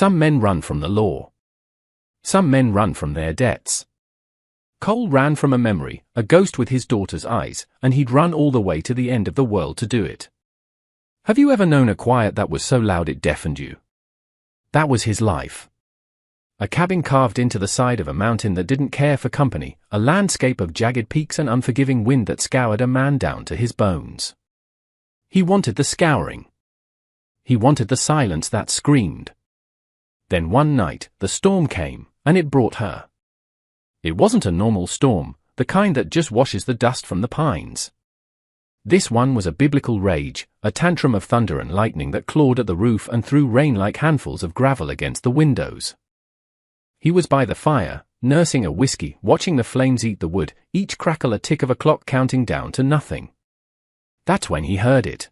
Some men run from the law. Some men run from their debts. Cole ran from a memory, a ghost with his daughter's eyes, and he'd run all the way to the end of the world to do it. Have you ever known a quiet that was so loud it deafened you? That was his life. A cabin carved into the side of a mountain that didn't care for company, a landscape of jagged peaks and unforgiving wind that scoured a man down to his bones. He wanted the scouring. He wanted the silence that screamed. Then one night, the storm came, and it brought her. It wasn't a normal storm, the kind that just washes the dust from the pines. This one was a biblical rage, a tantrum of thunder and lightning that clawed at the roof and threw rain like handfuls of gravel against the windows. He was by the fire, nursing a whiskey, watching the flames eat the wood, each crackle a tick of a clock counting down to nothing. That's when he heard it.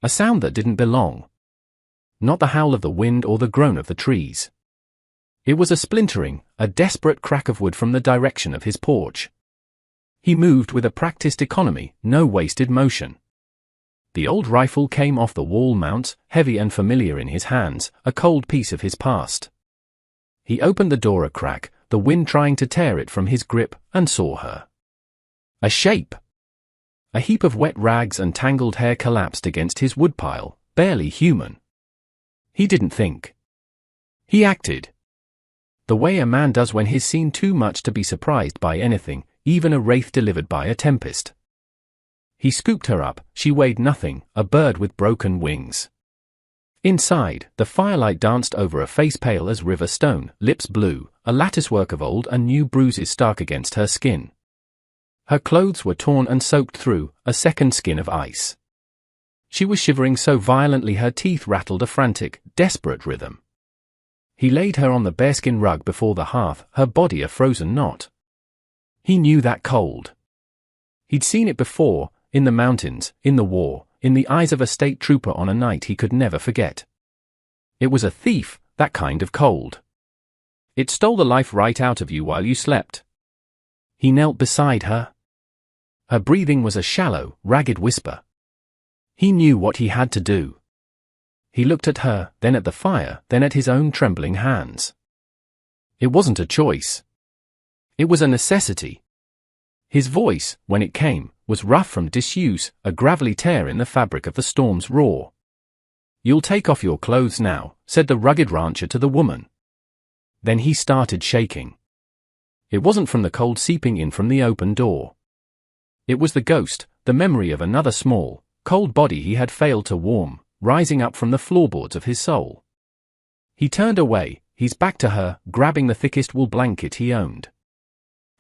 A sound that didn't belong. Not the howl of the wind or the groan of the trees. It was a splintering, a desperate crack of wood from the direction of his porch. He moved with a practiced economy, no wasted motion. The old rifle came off the wall mount, heavy and familiar in his hands, a cold piece of his past. He opened the door a crack, the wind trying to tear it from his grip, and saw her. A shape. A heap of wet rags and tangled hair collapsed against his woodpile, barely human. He didn't think. He acted. The way a man does when he's seen too much to be surprised by anything, even a wraith delivered by a tempest. He scooped her up, she weighed nothing, a bird with broken wings. Inside, the firelight danced over a face pale as river stone, lips blue, a latticework of old and new bruises stark against her skin. Her clothes were torn and soaked through, a second skin of ice. She was shivering so violently her teeth rattled a frantic, desperate rhythm. He laid her on the bearskin rug before the hearth, her body a frozen knot. He knew that cold. He'd seen it before, in the mountains, in the war, in the eyes of a state trooper on a night he could never forget. It was a thief, that kind of cold. It stole the life right out of you while you slept. He knelt beside her. Her breathing was a shallow, ragged whisper. He knew what he had to do. He looked at her, then at the fire, then at his own trembling hands. It wasn't a choice. It was a necessity. His voice, when it came, was rough from disuse, a gravelly tear in the fabric of the storm's roar. "You'll take off your clothes now," said the rugged rancher to the woman. Then he started shaking. It wasn't from the cold seeping in from the open door. It was the ghost, the memory of another small, cold body he had failed to warm, rising up from the floorboards of his soul. He turned away, his back to her, grabbing the thickest wool blanket he owned.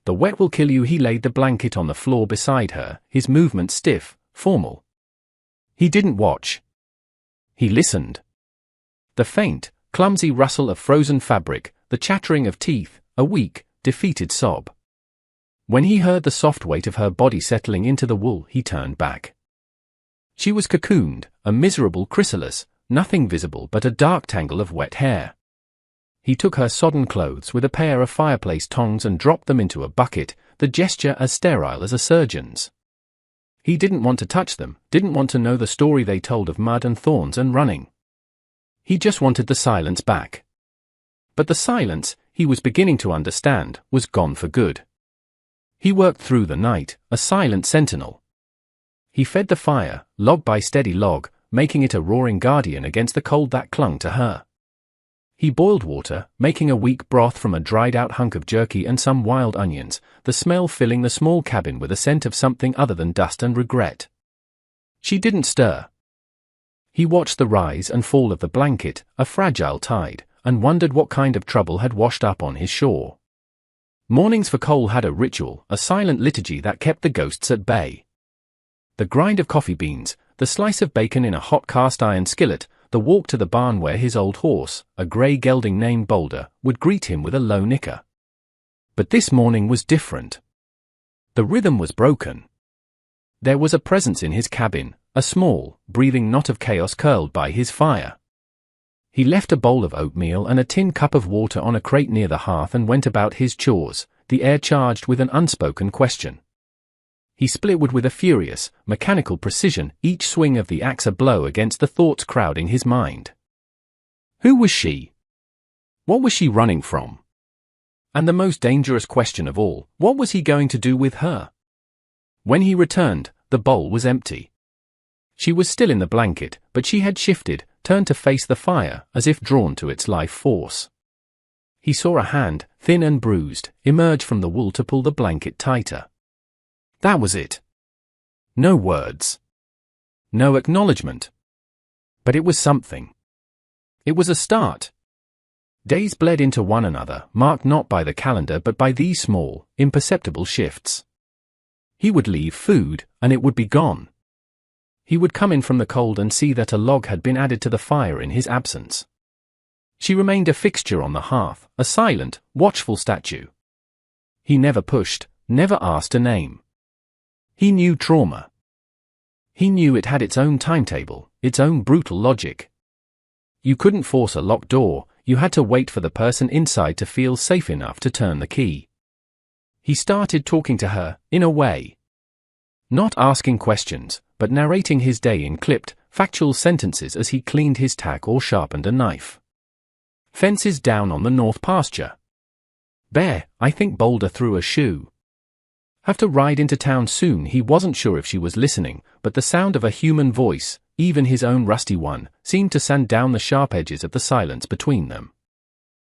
"The wet will kill you." He laid the blanket on the floor beside her, his movement stiff, formal. He didn't watch. He listened. The faint, clumsy rustle of frozen fabric, the chattering of teeth, a weak, defeated sob. When he heard the soft weight of her body settling into the wool, he turned back. She was cocooned, a miserable chrysalis, nothing visible but a dark tangle of wet hair. He took her sodden clothes with a pair of fireplace tongs and dropped them into a bucket, the gesture as sterile as a surgeon's. He didn't want to touch them, didn't want to know the story they told of mud and thorns and running. He just wanted the silence back. But the silence, he was beginning to understand, was gone for good. He worked through the night, a silent sentinel. He fed the fire, log by steady log, making it a roaring guardian against the cold that clung to her. He boiled water, making a weak broth from a dried-out hunk of jerky and some wild onions, the smell filling the small cabin with a scent of something other than dust and regret. She didn't stir. He watched the rise and fall of the blanket, a fragile tide, and wondered what kind of trouble had washed up on his shore. Mornings for Cole had a ritual, a silent liturgy that kept the ghosts at bay. The grind of coffee beans, the slice of bacon in a hot cast-iron skillet, the walk to the barn where his old horse, a grey gelding named Boulder, would greet him with a low nicker. But this morning was different. The rhythm was broken. There was a presence in his cabin, a small, breathing knot of chaos curled by his fire. He left a bowl of oatmeal and a tin cup of water on a crate near the hearth and went about his chores, the air charged with an unspoken question. He split wood with a furious, mechanical precision, each swing of the axe a blow against the thoughts crowding his mind. Who was she? What was she running from? And the most dangerous question of all, what was he going to do with her? When he returned, the bowl was empty. She was still in the blanket, but she had shifted, turned to face the fire, as if drawn to its life force. He saw a hand, thin and bruised, emerge from the wool to pull the blanket tighter. That was it. No words. No acknowledgement. But it was something. It was a start. Days bled into one another, marked not by the calendar but by these small, imperceptible shifts. He would leave food, and it would be gone. He would come in from the cold and see that a log had been added to the fire in his absence. She remained a fixture on the hearth, a silent, watchful statue. He never pushed, never asked a name. He knew trauma. He knew it had its own timetable, its own brutal logic. You couldn't force a locked door, you had to wait for the person inside to feel safe enough to turn the key. He started talking to her, in a way. Not asking questions, but narrating his day in clipped, factual sentences as he cleaned his tack or sharpened a knife. Fences down on the north pasture. Bear, I think Boulder threw a shoe. Have to ride into town soon. He wasn't sure if she was listening, but the sound of a human voice, even his own rusty one, seemed to sand down the sharp edges of the silence between them.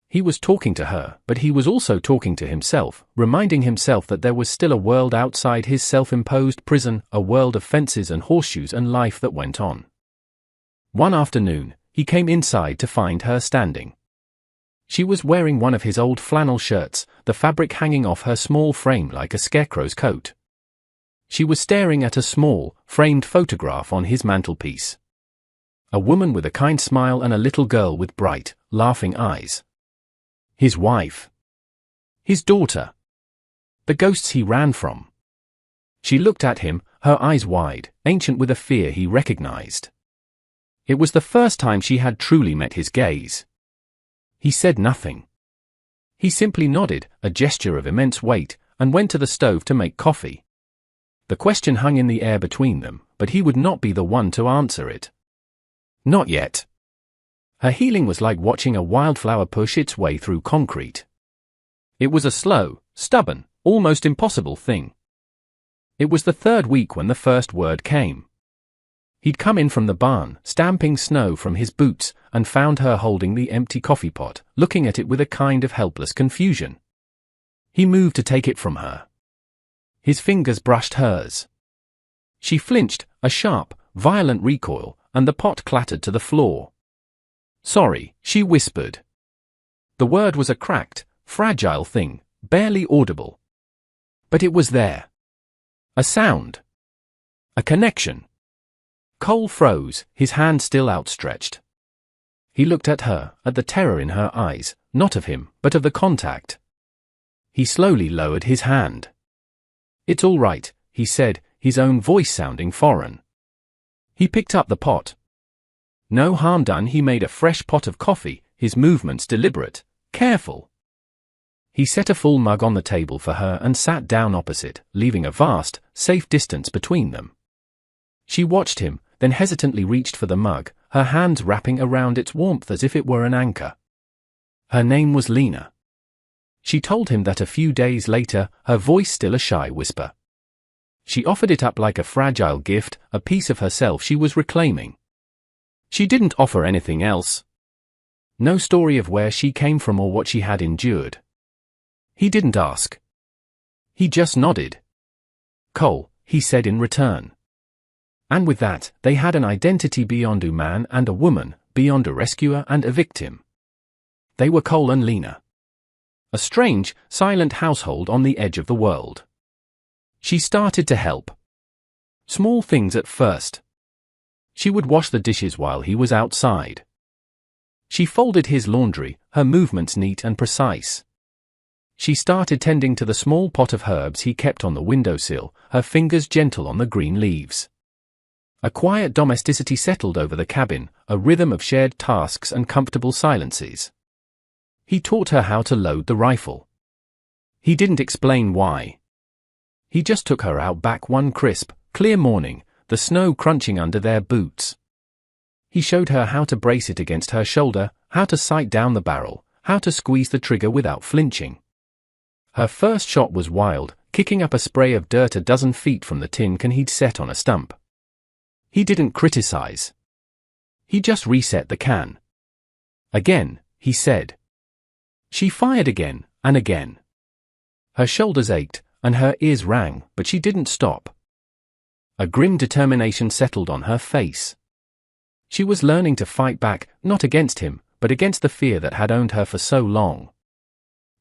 He was talking to her, but he was also talking to himself, reminding himself that there was still a world outside his self-imposed prison, a world of fences and horseshoes and life that went on. One afternoon, he came inside to find her standing. She was wearing one of his old flannel shirts, the fabric hanging off her small frame like a scarecrow's coat. She was staring at a small, framed photograph on his mantelpiece. A woman with a kind smile and a little girl with bright, laughing eyes. His wife. His daughter. The ghosts he ran from. She looked at him, her eyes wide, ancient with a fear he recognized. It was the first time she had truly met his gaze. He said nothing. He simply nodded, a gesture of immense weight, and went to the stove to make coffee. The question hung in the air between them, but he would not be the one to answer it. Not yet. Her healing was like watching a wildflower push its way through concrete. It was a slow, stubborn, almost impossible thing. It was the third week when the first word came. He'd come in from the barn, stamping snow from his boots, and found her holding the empty coffee pot, looking at it with a kind of helpless confusion. He moved to take it from her. His fingers brushed hers. She flinched, a sharp, violent recoil, and the pot clattered to the floor. Sorry, she whispered. The word was a cracked, fragile thing, barely audible. But it was there. A sound. A connection. Cole froze, his hand still outstretched. He looked at her, at the terror in her eyes, not of him, but of the contact. He slowly lowered his hand. It's all right, he said, his own voice sounding foreign. He picked up the pot. No harm done. He made a fresh pot of coffee, his movements deliberate, careful. He set a full mug on the table for her and sat down opposite, leaving a vast, safe distance between them. She watched him, then hesitantly reached for the mug, her hands wrapping around its warmth as if it were an anchor. Her name was Lena. She told him that a few days later, her voice still a shy whisper. She offered it up like a fragile gift, a piece of herself she was reclaiming. She didn't offer anything else. No story of where she came from or what she had endured. He didn't ask. He just nodded. Cole, he said in return. And with that, they had an identity beyond a man and a woman, beyond a rescuer and a victim. They were Cole and Lena. A strange, silent household on the edge of the world. She started to help. Small things at first. She would wash the dishes while he was outside. She folded his laundry, her movements neat and precise. She started tending to the small pot of herbs he kept on the windowsill, her fingers gentle on the green leaves. A quiet domesticity settled over the cabin, a rhythm of shared tasks and comfortable silences. He taught her how to load the rifle. He didn't explain why. He just took her out back one crisp, clear morning, the snow crunching under their boots. He showed her how to brace it against her shoulder, how to sight down the barrel, how to squeeze the trigger without flinching. Her first shot was wild, kicking up a spray of dirt a dozen feet from the tin can he'd set on a stump. He didn't criticize. He just reset the can. Again, he said. She fired again, and again. Her shoulders ached, and her ears rang, but she didn't stop. A grim determination settled on her face. She was learning to fight back, not against him, but against the fear that had owned her for so long.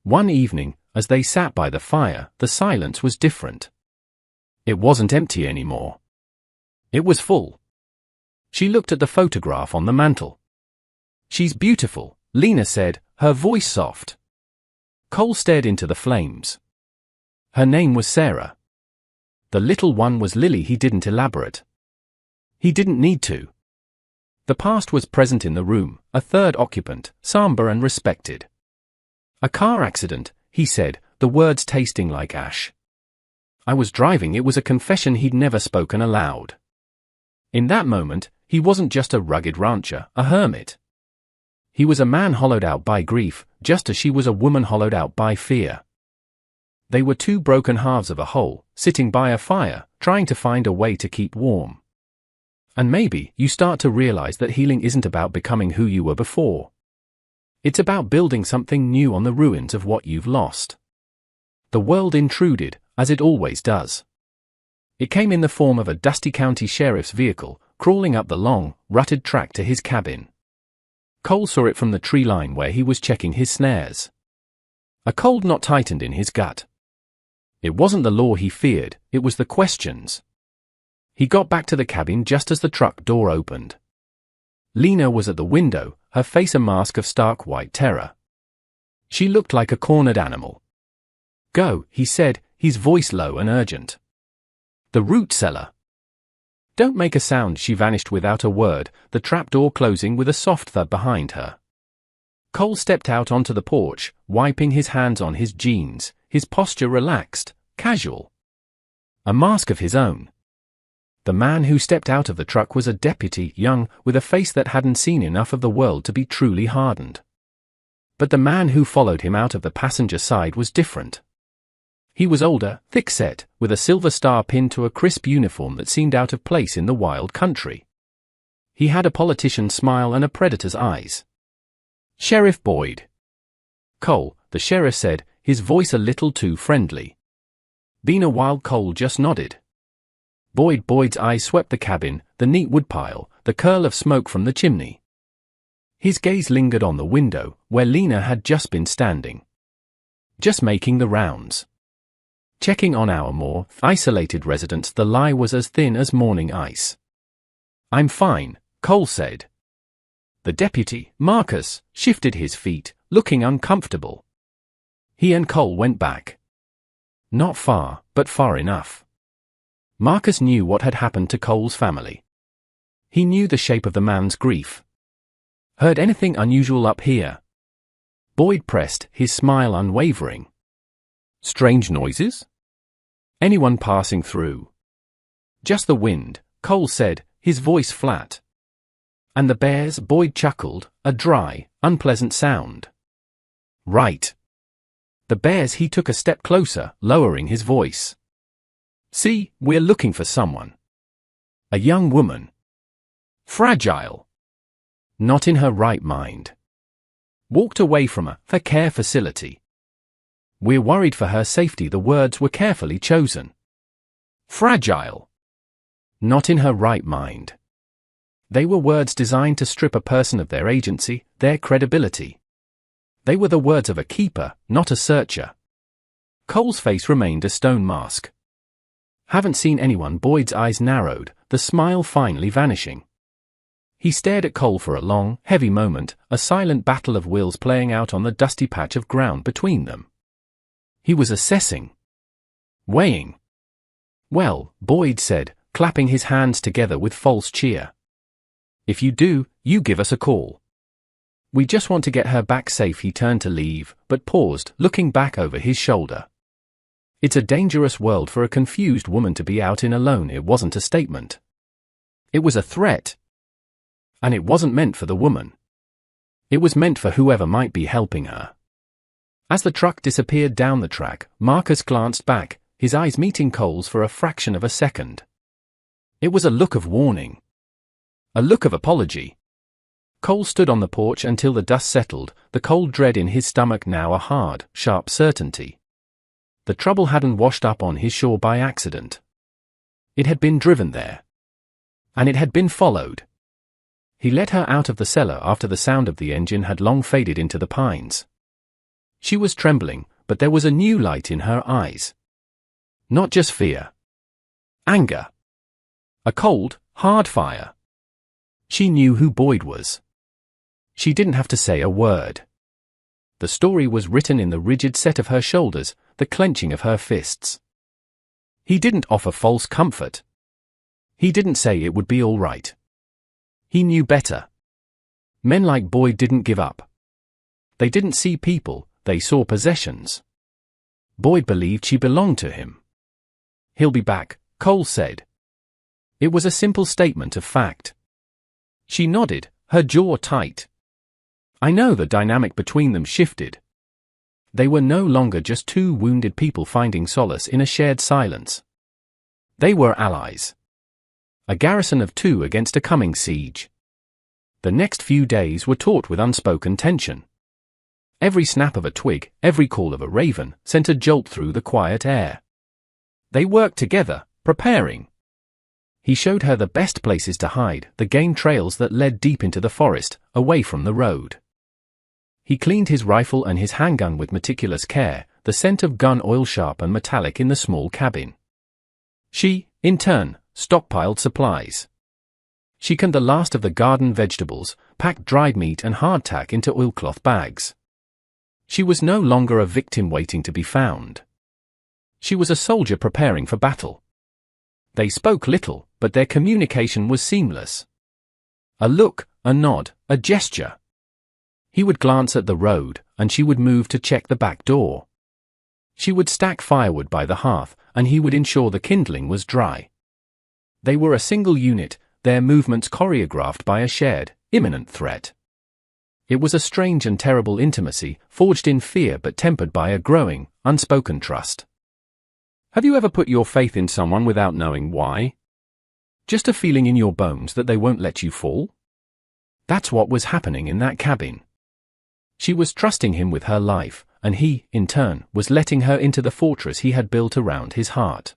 One evening, as they sat by the fire, the silence was different. It wasn't empty anymore. It was full. She looked at the photograph on the mantel. "She's beautiful," Lena said, her voice soft. Cole stared into the flames. Her name was Sarah. The little one was Lily. He didn't elaborate. He didn't need to. The past was present in the room, a third occupant, somber and respected. "A car accident," he said, the words tasting like ash. "I was driving." It was a confession he'd never spoken aloud. In that moment, he wasn't just a rugged rancher, a hermit. He was a man hollowed out by grief, just as she was a woman hollowed out by fear. They were two broken halves of a whole, sitting by a fire, trying to find a way to keep warm. And maybe you start to realize that healing isn't about becoming who you were before. It's about building something new on the ruins of what you've lost. The world intruded, as it always does. It came in the form of a dusty county sheriff's vehicle, crawling up the long, rutted track to his cabin. Cole saw it from the tree line where he was checking his snares. A cold knot tightened in his gut. It wasn't the law he feared, it was the questions. He got back to the cabin just as the truck door opened. Lena was at the window, her face a mask of stark white terror. She looked like a cornered animal. "Go," he said, his voice low and urgent. "The root cellar." "Don't make a sound." She vanished without a word, the trapdoor closing with a soft thud behind her. Cole stepped out onto the porch, wiping his hands on his jeans, his posture relaxed, casual. A mask of his own. The man who stepped out of the truck was a deputy, young, with a face that hadn't seen enough of the world to be truly hardened. But the man who followed him out of the passenger side was different. He was older, thick-set, with a silver star pinned to a crisp uniform that seemed out of place in the wild country. He had a politician's smile and a predator's eyes. "Sheriff Boyd." "Cole," the sheriff said, his voice a little too friendly. "Been a while." Cole just nodded. Boyd's eyes swept the cabin, the neat woodpile, the curl of smoke from the chimney. His gaze lingered on the window, where Lena had just been standing. "Just making the rounds. Checking on our more isolated residents." The lie was as thin as morning ice. "I'm fine," Cole said. The deputy, Marcus, shifted his feet, looking uncomfortable. He and Cole went back. Not far, but far enough. Marcus knew what had happened to Cole's family. He knew the shape of the man's grief. "Heard anything unusual up here?" Boyd pressed, his smile unwavering. "Strange noises? Anyone passing through?" "Just the wind," Cole said, his voice flat. "And the bears?" Boyd chuckled, a dry, unpleasant sound. "Right. The bears." He took a step closer, lowering his voice. "See, we're looking for someone. A young woman. Fragile. Not in her right mind. Walked away from a care facility. We're worried for her safety." The words were carefully chosen. Fragile. Not in her right mind. They were words designed to strip a person of their agency, their credibility. They were the words of a keeper, not a searcher. Cole's face remained a stone mask. "Haven't seen anyone." Boyd's eyes narrowed, the smile finally vanishing. He stared at Cole for a long, heavy moment, a silent battle of wills playing out on the dusty patch of ground between them. He was assessing. Weighing. "Well," Boyd said, clapping his hands together with false cheer. "If you do, you give us a call. We just want to get her back safe." He turned to leave, but paused, looking back over his shoulder. It's a dangerous world for a confused woman to be out in alone. It wasn't a statement. It was a threat. And it wasn't meant for the woman. It was meant for whoever might be helping her. As the truck disappeared down the track, Marcus glanced back, his eyes meeting Cole's for a fraction of a second. It was a look of warning. A look of apology. Cole stood on the porch until the dust settled, the cold dread in his stomach now a hard, sharp certainty. The trouble hadn't washed up on his shore by accident. It had been driven there. And it had been followed. He let her out of the cellar after the sound of the engine had long faded into the pines. She was trembling, but there was a new light in her eyes. Not just fear. Anger. A cold, hard fire. She knew who Boyd was. She didn't have to say a word. The story was written in the rigid set of her shoulders, the clenching of her fists. He didn't offer false comfort. He didn't say it would be all right. He knew better. Men like Boyd didn't give up. They didn't see people, they saw possessions. Boyd believed she belonged to him. "He'll be back," Cole said. It was a simple statement of fact. She nodded, her jaw tight. I know the dynamic between them shifted. They were no longer just two wounded people finding solace in a shared silence. They were allies. A garrison of two against a coming siege. The next few days were taut with unspoken tension. Every snap of a twig, every call of a raven, sent a jolt through the quiet air. They worked together, preparing. He showed her the best places to hide, the game trails that led deep into the forest, away from the road. He cleaned his rifle and his handgun with meticulous care, the scent of gun oil sharp and metallic in the small cabin. She, in turn, stockpiled supplies. She canned the last of the garden vegetables, packed dried meat and hardtack into oilcloth bags. She was no longer a victim waiting to be found. She was a soldier preparing for battle. They spoke little, but their communication was seamless. A look, a nod, a gesture. He would glance at the road, and she would move to check the back door. She would stack firewood by the hearth, and he would ensure the kindling was dry. They were a single unit, their movements choreographed by a shared, imminent threat. It was a strange and terrible intimacy, forged in fear but tempered by a growing, unspoken trust. Have you ever put your faith in someone without knowing why? Just a feeling in your bones that they won't let you fall? That's what was happening in that cabin. She was trusting him with her life, and he, in turn, was letting her into the fortress he had built around his heart.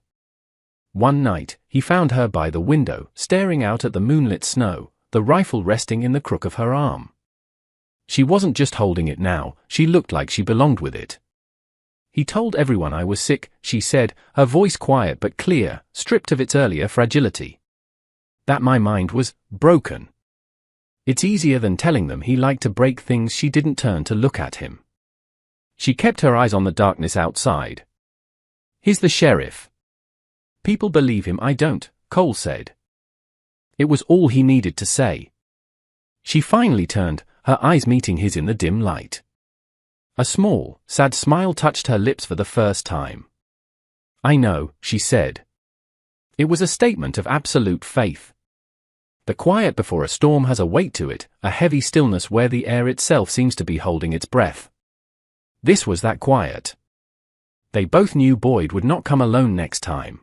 One night, he found her by the window, staring out at the moonlit snow, the rifle resting in the crook of her arm. She wasn't just holding it now, she looked like she belonged with it. He told everyone I was sick, she said, her voice quiet but clear, stripped of its earlier fragility. That my mind was broken. It's easier than telling them he liked to break things. She didn't turn to look at him. She kept her eyes on the darkness outside. He's the sheriff. People believe him, I don't, Cole said. It was all he needed to say. She finally turned, her eyes meeting his in the dim light. A small, sad smile touched her lips for the first time. I know, she said. It was a statement of absolute faith. The quiet before a storm has a weight to it, a heavy stillness where the air itself seems to be holding its breath. This was that quiet. They both knew Boyd would not come alone next time.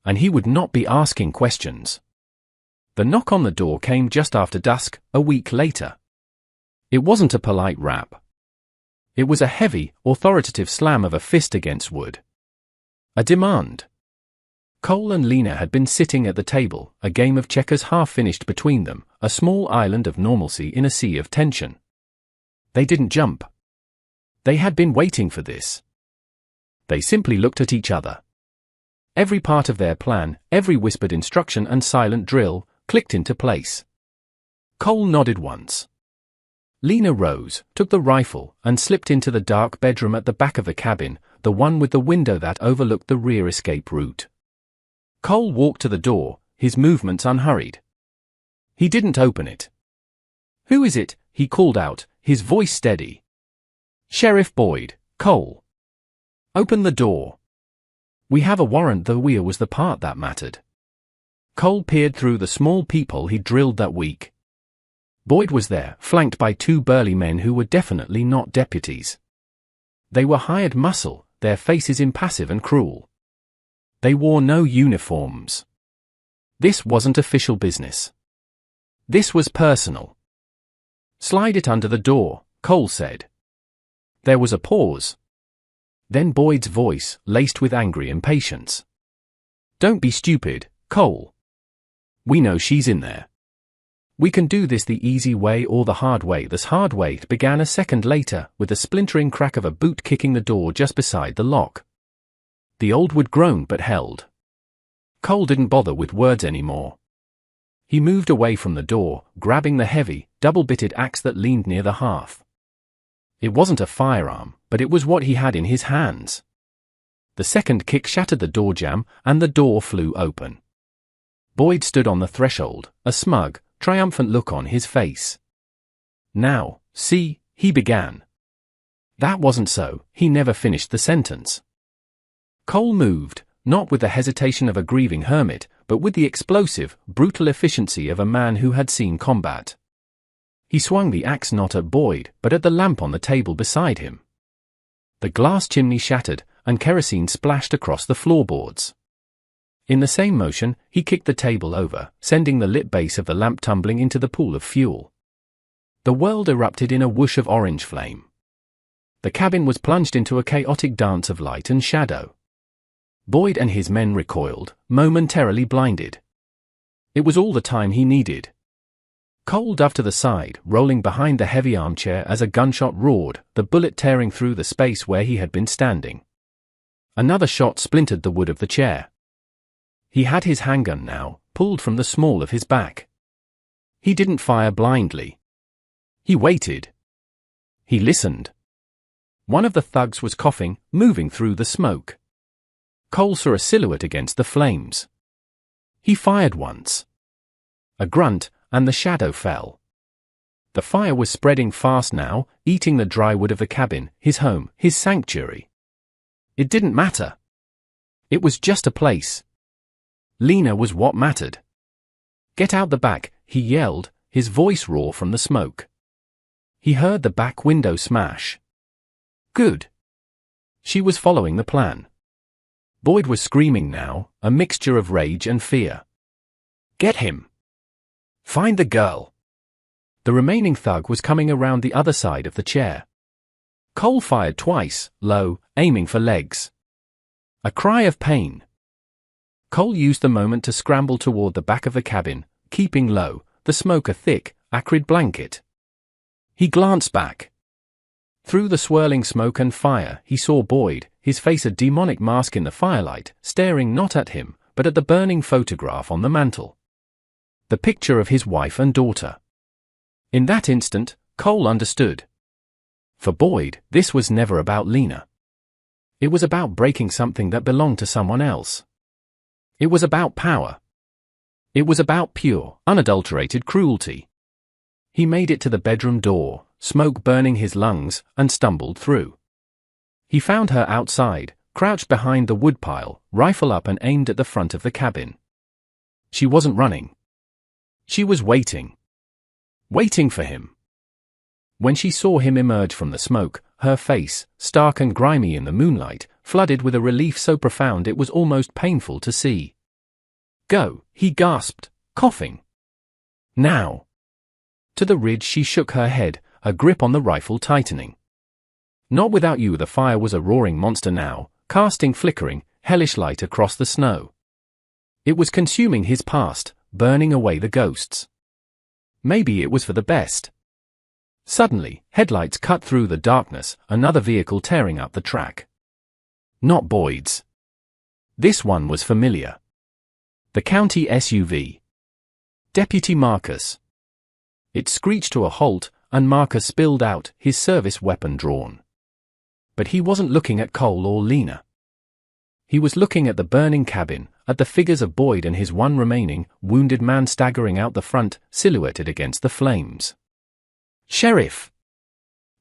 And he would not be asking questions. The knock on the door came just after dusk, a week later. It wasn't a polite rap. It was a heavy, authoritative slam of a fist against wood. A demand. Cole and Lena had been sitting at the table, a game of checkers half finished between them, a small island of normalcy in a sea of tension. They didn't jump. They had been waiting for this. They simply looked at each other. Every part of their plan, every whispered instruction and silent drill, clicked into place. Cole nodded once. Lena rose, took the rifle, and slipped into the dark bedroom at the back of the cabin, the one with the window that overlooked the rear escape route. Cole walked to the door, his movements unhurried. He didn't open it. Who is it? He called out, his voice steady. Sheriff Boyd, Cole. Open the door. We have a warrant. The weir was the part that mattered. Cole peered through the small peephole he drilled that week. Boyd was there, flanked by two burly men who were definitely not deputies. They were hired muscle, their faces impassive and cruel. They wore no uniforms. This wasn't official business. This was personal. "Slide it under the door," Cole said. There was a pause. Then Boyd's voice, laced with angry impatience. "Don't be stupid, Cole. We know she's in there. We can do this the easy way or the hard way." This hard way began a second later, with the splintering crack of a boot kicking the door just beside the lock. The old wood groaned but held. Cole didn't bother with words anymore. He moved away from the door, grabbing the heavy, double-bitted axe that leaned near the hearth. It wasn't a firearm, but it was what he had in his hands. The second kick shattered the door jamb, and the door flew open. Boyd stood on the threshold, a smug, triumphant look on his face. "Now, see," he began. That wasn't so, he never finished the sentence. Cole moved, not with the hesitation of a grieving hermit, but with the explosive, brutal efficiency of a man who had seen combat. He swung the axe not at Boyd, but at the lamp on the table beside him. The glass chimney shattered, and kerosene splashed across the floorboards. In the same motion, he kicked the table over, sending the lit base of the lamp tumbling into the pool of fuel. The world erupted in a whoosh of orange flame. The cabin was plunged into a chaotic dance of light and shadow. Boyd and his men recoiled, momentarily blinded. It was all the time he needed. Cole dove to the side, rolling behind the heavy armchair as a gunshot roared, the bullet tearing through the space where he had been standing. Another shot splintered the wood of the chair. He had his handgun now, pulled from the small of his back. He didn't fire blindly. He waited. He listened. One of the thugs was coughing, moving through the smoke. Cole saw a silhouette against the flames. He fired once. A grunt, and the shadow fell. The fire was spreading fast now, eating the dry wood of the cabin, his home, his sanctuary. It didn't matter. It was just a place. Lena was what mattered. "Get out the back," he yelled, his voice raw from the smoke. He heard the back window smash. Good. She was following the plan. Boyd was screaming now, a mixture of rage and fear. "Get him! Find the girl!" The remaining thug was coming around the other side of the chair. Cole fired twice, low, aiming for legs. A cry of pain. Cole used the moment to scramble toward the back of the cabin, keeping low, the smoke a thick, acrid blanket. He glanced back. Through the swirling smoke and fire, he saw Boyd, his face a demonic mask in the firelight, staring not at him, but at the burning photograph on the mantel. The picture of his wife and daughter. In that instant, Cole understood. For Boyd, this was never about Lena. It was about breaking something that belonged to someone else. It was about power. It was about pure, unadulterated cruelty. He made it to the bedroom door, smoke burning his lungs, and stumbled through. He found her outside, crouched behind the woodpile, rifle up and aimed at the front of the cabin. She wasn't running. She was waiting. Waiting for him. When she saw him emerge from the smoke, her face, stark and grimy in the moonlight, flooded with a relief so profound it was almost painful to see. "Go," he gasped, coughing. "Now." To the ridge she shook her head, her grip on the rifle tightening. "Not without you." The fire was a roaring monster now, casting flickering, hellish light across the snow. It was consuming his past, burning away the ghosts. Maybe it was for the best. Suddenly, headlights cut through the darkness, another vehicle tearing up the track. Not Boyd's. This one was familiar. The county SUV. Deputy Marcus. It screeched to a halt, and Marcus spilled out, his service weapon drawn. But he wasn't looking at Cole or Lena. He was looking at the burning cabin, at the figures of Boyd and his one remaining, wounded man staggering out the front, silhouetted against the flames. "Sheriff!"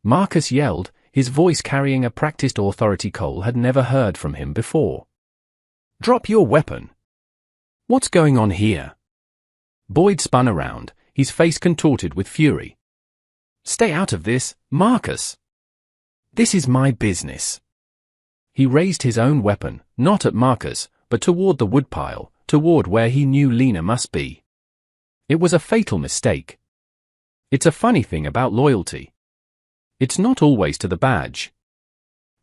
Marcus yelled, his voice carrying a practiced authority Cole had never heard from him before. "Drop your weapon! What's going on here?" Boyd spun around, his face contorted with fury. "Stay out of this, Marcus. This is my business." He raised his own weapon, not at Marcus, but toward the woodpile, toward where he knew Lena must be. It was a fatal mistake. It's a funny thing about loyalty. It's not always to the badge.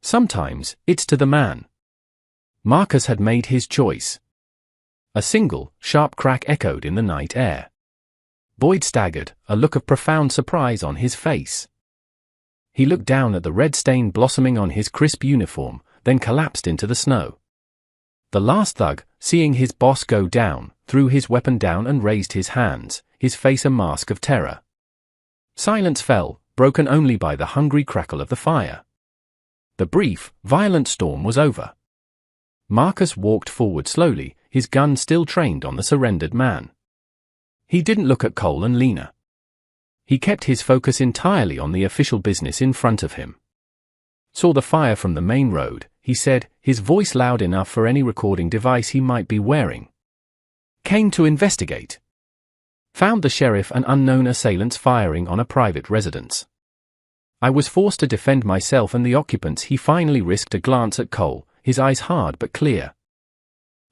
Sometimes, it's to the man. Marcus had made his choice. A single, sharp crack echoed in the night air. Boyd staggered, a look of profound surprise on his face. He looked down at the red stain blossoming on his crisp uniform, then collapsed into the snow. The last thug, seeing his boss go down, threw his weapon down and raised his hands, his face a mask of terror. Silence fell, broken only by the hungry crackle of the fire. The brief, violent storm was over. Marcus walked forward slowly, his gun still trained on the surrendered man. He didn't look at Cole and Lena. He kept his focus entirely on the official business in front of him. "Saw the fire from the main road," he said, his voice loud enough for any recording device he might be wearing. "Came to investigate. Found the sheriff and unknown assailants firing on a private residence. I was forced to defend myself and the occupants." He finally risked a glance at Cole, his eyes hard but clear.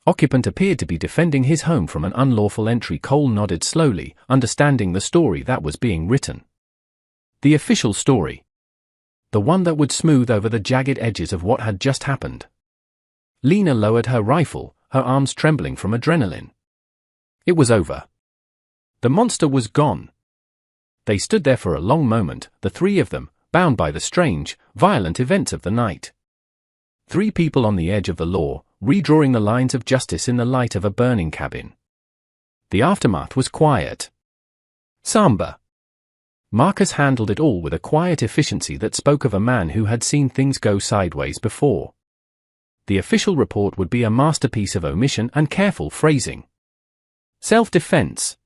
Occupant appeared to be defending his home from an unlawful entry. Cole nodded slowly, understanding the story that was being written. The official story. The one that would smooth over the jagged edges of what had just happened. Lena lowered her rifle, her arms trembling from adrenaline. It was over. The monster was gone. They stood there for a long moment, the three of them, bound by the strange, violent events of the night. Three people on the edge of the law, redrawing the lines of justice in the light of a burning cabin. The aftermath was quiet. Somber. Marcus handled it all with a quiet efficiency that spoke of a man who had seen things go sideways before. The official report would be a masterpiece of omission and careful phrasing. Self-defense.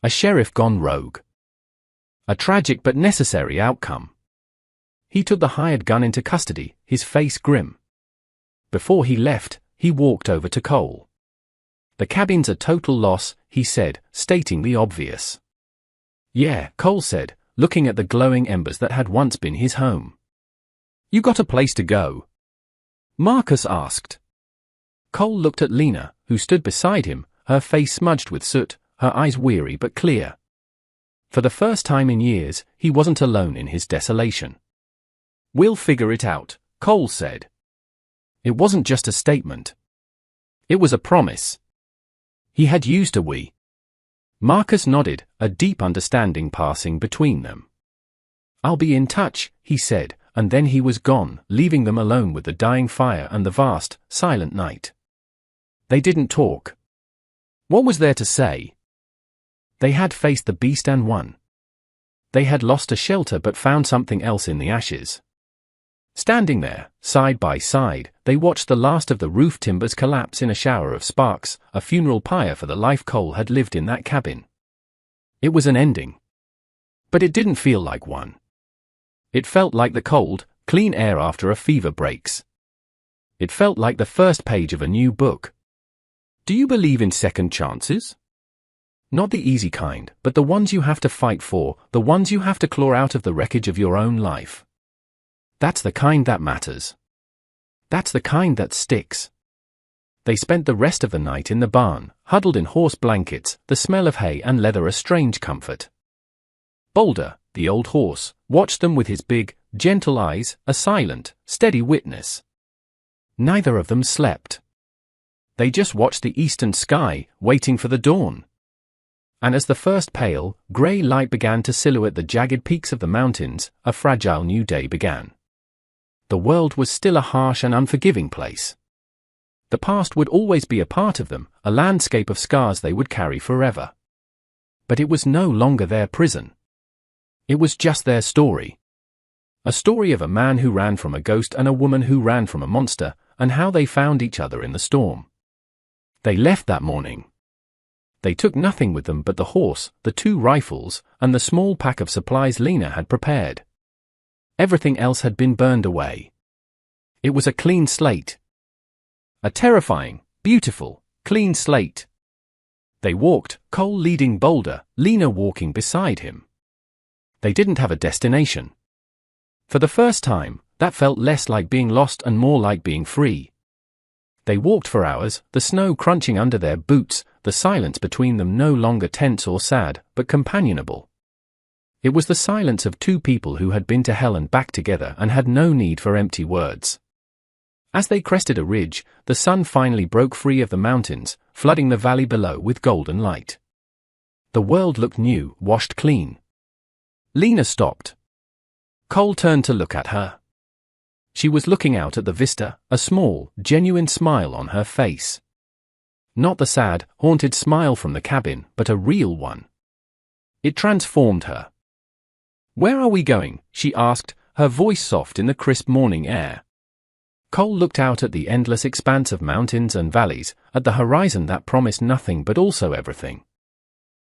A sheriff gone rogue. A tragic but necessary outcome. He took the hired gun into custody, his face grim. Before he left, he walked over to Cole. "The cabin's a total loss," he said, stating the obvious. "Yeah," Cole said, looking at the glowing embers that had once been his home. "You got a place to go?" Marcus asked. Cole looked at Lena, who stood beside him, her face smudged with soot, her eyes weary but clear. For the first time in years, he wasn't alone in his desolation. "We'll figure it out," Cole said. It wasn't just a statement. It was a promise. He had used a "we." Marcus nodded, a deep understanding passing between them. "I'll be in touch," he said, and then he was gone, leaving them alone with the dying fire and the vast, silent night. They didn't talk. What was there to say? They had faced the beast and won. They had lost a shelter but found something else in the ashes. Standing there, side by side, they watched the last of the roof timbers collapse in a shower of sparks, a funeral pyre for the life Cole had lived in that cabin. It was an ending. But it didn't feel like one. It felt like the cold, clean air after a fever breaks. It felt like the first page of a new book. Do you believe in second chances? Not the easy kind, but the ones you have to fight for, the ones you have to claw out of the wreckage of your own life. That's the kind that matters. That's the kind that sticks. They spent the rest of the night in the barn, huddled in horse blankets, the smell of hay and leather a strange comfort. Boulder, the old horse, watched them with his big, gentle eyes, a silent, steady witness. Neither of them slept. They just watched the eastern sky, waiting for the dawn. And as the first pale, grey light began to silhouette the jagged peaks of the mountains, a fragile new day began. The world was still a harsh and unforgiving place. The past would always be a part of them, a landscape of scars they would carry forever. But it was no longer their prison. It was just their story. A story of a man who ran from a ghost and a woman who ran from a monster, and how they found each other in the storm. They left that morning. They took nothing with them but the horse, the 2 rifles, and the small pack of supplies Lena had prepared. Everything else had been burned away. It was a clean slate. A terrifying, beautiful, clean slate. They walked, Cole leading Boulder, Lena walking beside him. They didn't have a destination. For the first time, that felt less like being lost and more like being free. They walked for hours, the snow crunching under their boots, the silence between them no longer tense or sad, but companionable. It was the silence of two people who had been to hell and back together and had no need for empty words. As they crested a ridge, the sun finally broke free of the mountains, flooding the valley below with golden light. The world looked new, washed clean. Lena stopped. Cole turned to look at her. She was looking out at the vista, a small, genuine smile on her face. Not the sad, haunted smile from the cabin, but a real one. It transformed her. "Where are we going?" she asked, her voice soft in the crisp morning air. Cole looked out at the endless expanse of mountains and valleys, at the horizon that promised nothing but also everything.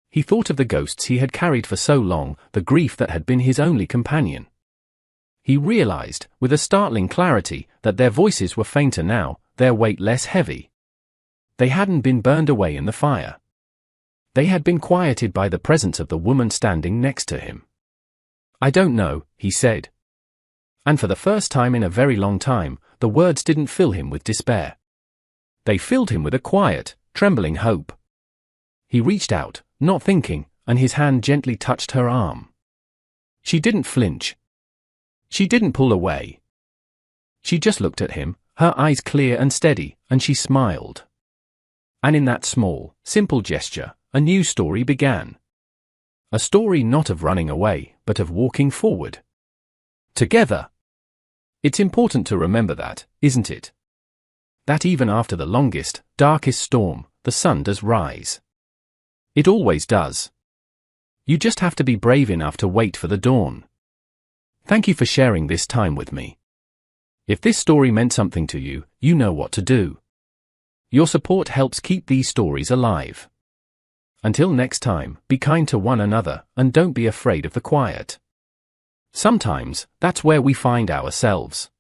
He thought of the ghosts he had carried for so long, the grief that had been his only companion. He realized, with a startling clarity, that their voices were fainter now, their weight less heavy. They hadn't been burned away in the fire. They had been quieted by the presence of the woman standing next to him. "I don't know," he said. And for the first time in a very long time, the words didn't fill him with despair. They filled him with a quiet, trembling hope. He reached out, not thinking, and his hand gently touched her arm. She didn't flinch. She didn't pull away. She just looked at him, her eyes clear and steady, and she smiled. And in that small, simple gesture, a new story began. A story not of running away, but of walking forward. Together. It's important to remember that, isn't it? That even after the longest, darkest storm, the sun does rise. It always does. You just have to be brave enough to wait for the dawn. Thank you for sharing this time with me. If this story meant something to you, you know what to do. Your support helps keep these stories alive. Until next time, be kind to one another, and don't be afraid of the quiet. Sometimes, that's where we find ourselves.